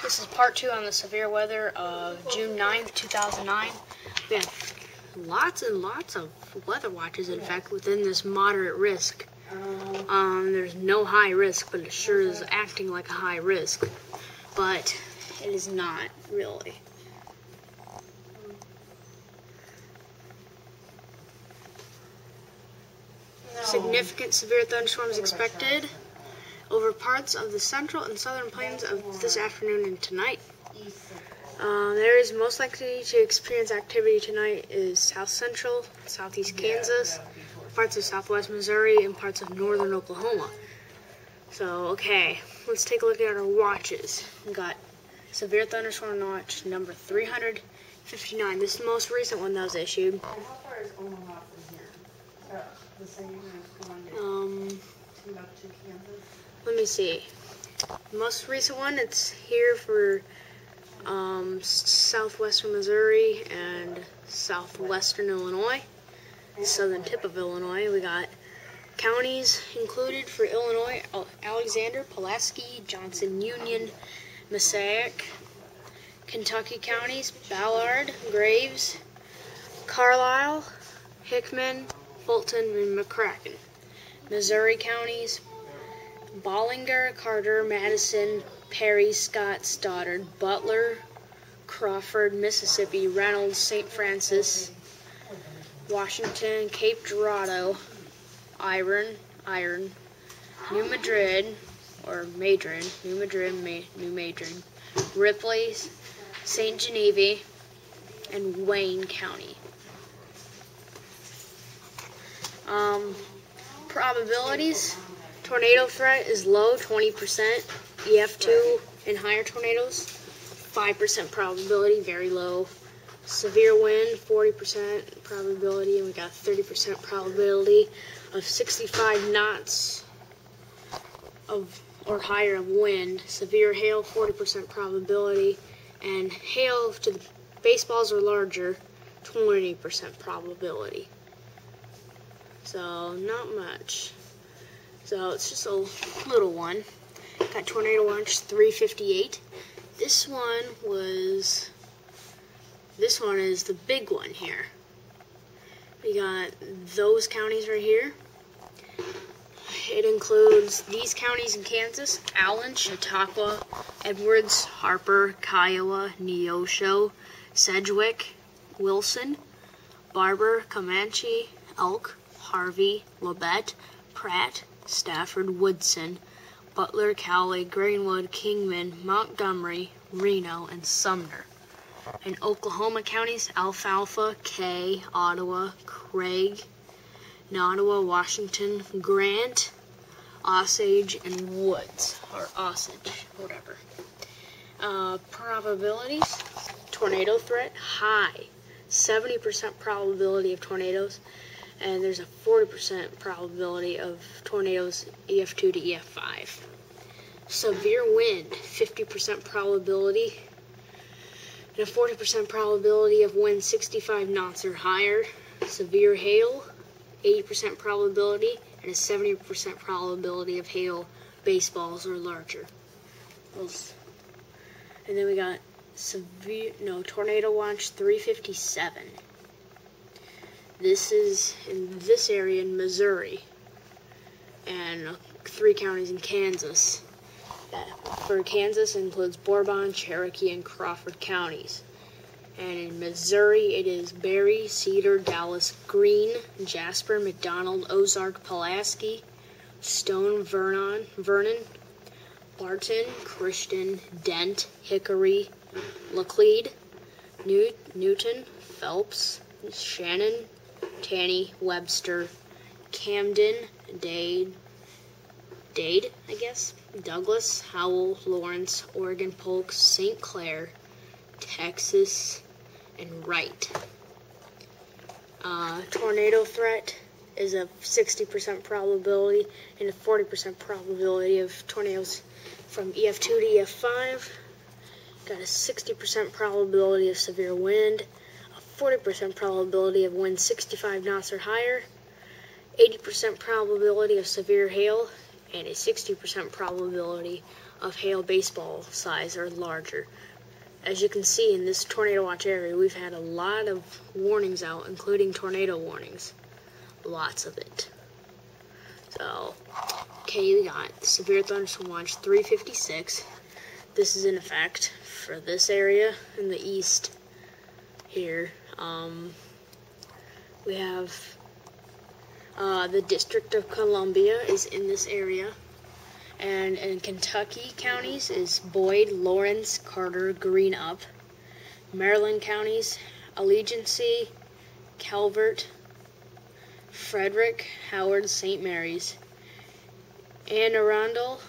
This is part 2 on the severe weather of June 9th, 2009. We have lots and lots of weather watches, in fact, within this moderate risk. There's no high risk, but it sure is acting like a high risk. But it is not, really. Significant severe thunderstorms expected over parts of the central and southern plains of this afternoon and tonight. There is most likely to experience activity tonight is south central, southeast Kansas, parts of southwest Missouri, and parts of northern Oklahoma. So, okay, let's take a look at our watches. We got severe thunderstorm watch number 359. This is the most recent one that was issued. How far is Omaha from here? Is that the same as going to Kansas? Let me see. The most recent one, it's here for southwestern Missouri and southwestern Illinois, the southern tip of Illinois. We got counties included for Illinois: Alexander, Pulaski, Johnson, Union, Passaic. Kentucky counties: Ballard, Graves, Carlisle, Hickman, Fulton, and McCracken. Missouri counties: Bollinger, Carter, Madison, Perry, Scott, Stoddard, Butler, Crawford, Mississippi, Reynolds, St. Francis, Washington, Cape Girardeau, Iron, New Madrid, New Madrid, Ripley, St. Genevieve, and Wayne County. Probabilities: tornado threat is low, 20%. EF2 and higher tornadoes, 5% probability, very low. Severe wind, 40% probability, and we got 30% probability of 65 knots or higher of wind. Severe hail, 40% probability, and hail to the baseballs or larger, 20% probability. So not much. So it's just a little one. Got tornado watch 358. This one is the big one here. We got those counties right here. It includes these counties in Kansas: Allen, Chautauqua, Edwards, Harper, Kiowa, Neosho, Sedgwick, Wilson, Barber, Comanche, Elk, Harvey, Labette, Pratt, Stafford, Woodson, Butler, Cowley, Greenwood, Kingman, Montgomery, Reno, and Sumner. In Oklahoma counties: Alfalfa, Kay, Ottawa, Craig, Nottawa, Washington, Grant, Osage, and Woods, or Osage, whatever. Probabilities: tornado threat, high, 70% probability of tornadoes, and there's a 40% probability of tornadoes EF2 to EF5. Severe wind, 50% probability, and a 40% probability of wind 65 knots or higher. Severe hail, 80% probability, and a 70% probability of hail baseballs or larger. And then we got tornado watch 357. This is in this area in Missouri, and 3 counties in Kansas. For Kansas, it includes Bourbon, Cherokee, and Crawford counties. And in Missouri, it is Berry, Cedar, Dallas, Greene, Jasper, McDonald, Ozark, Pulaski, Stone, Vernon, Barton, Christian, Dent, Hickory, Laclede, Newton, Phelps, Shannon, Taney, Webster, Camden, Dade, I guess, Douglas, Howell, Lawrence, Oregon, Polk, St. Clair, Texas, and Wright. Tornado threat is a 60% probability and a 40% probability of tornadoes from EF2 to EF5. Got a 60% probability of severe wind, a 40% probability of wind 65 knots or higher, 80% probability of severe hail, and a 60% probability of hail baseball size or larger. As you can see in this tornado watch area, we've had a lot of warnings out, including tornado warnings. Lots of it. So, okay, we got severe thunderstorm watch 356. This is in effect for this area in the east here. We have the District of Columbia is in this area. And in Kentucky counties is Boyd, Lawrence, Carter, Greenup. Maryland counties, Allegiance, Calvert, Frederick, Howard, St. Mary's. Anne Arundel,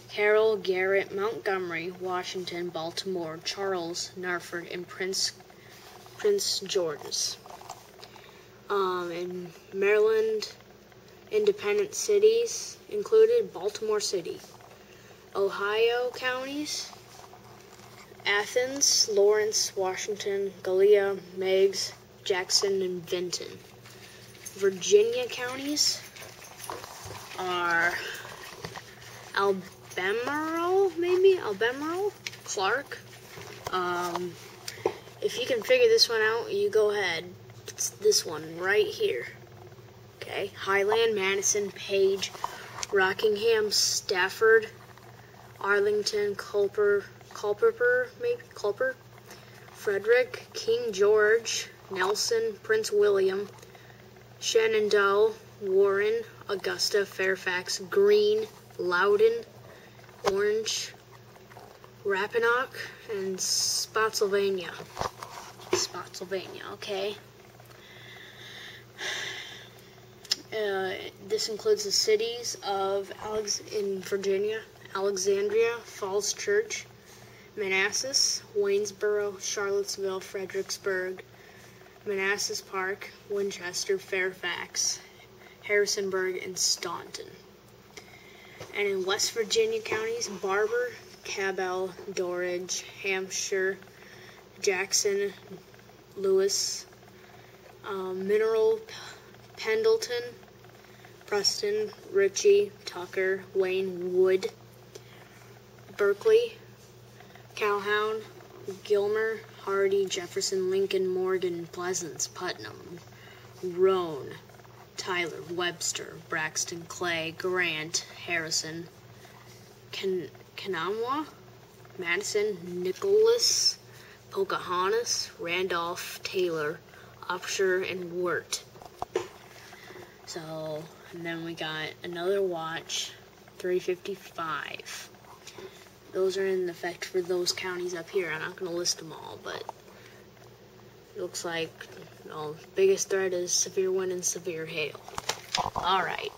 Carroll, Garrett, Montgomery, Washington, Baltimore, Charles, Norfolk, and Prince George's. In Maryland, independent cities included Baltimore City. Ohio counties, Athens, Lawrence, Washington, Gallia, Meigs, Jackson, and Vinton. Virginia counties are Albemarle, Clark. If you can figure this one out, you go ahead. It's this one right here. Okay, Highland, Madison, Page, Rockingham, Stafford, Arlington, Culper, Frederick, King George, Nelson, Prince William, Shenandoah, Warren, Augusta, Fairfax, Greene, Loudoun, Orange, Rappahannock, and Spotsylvania. Okay. This includes the cities of in Virginia, Alexandria, Falls Church, Manassas, Waynesboro, Charlottesville, Fredericksburg, Manassas Park, Winchester, Fairfax, Harrisonburg, and Staunton. And in West Virginia counties, Barber, Cabell, Dorridge, Hampshire, Jackson, Lewis, Mineral, Pendleton, Preston, Ritchie, Tucker, Wayne, Wood, Berkeley, Calhoun, Gilmer, Hardy, Jefferson, Lincoln, Morgan, Pleasance, Putnam, Roane, Tyler, Webster, Braxton, Clay, Grant, Harrison, Kanawha, Madison, Nicholas, Pocahontas, Randolph, Taylor, Upshur, and Wirt. So, and then we got another watch, 355. Those are in effect for those counties up here. I'm not going to list them all, but it looks like biggest threat is severe wind and severe hail. Alright.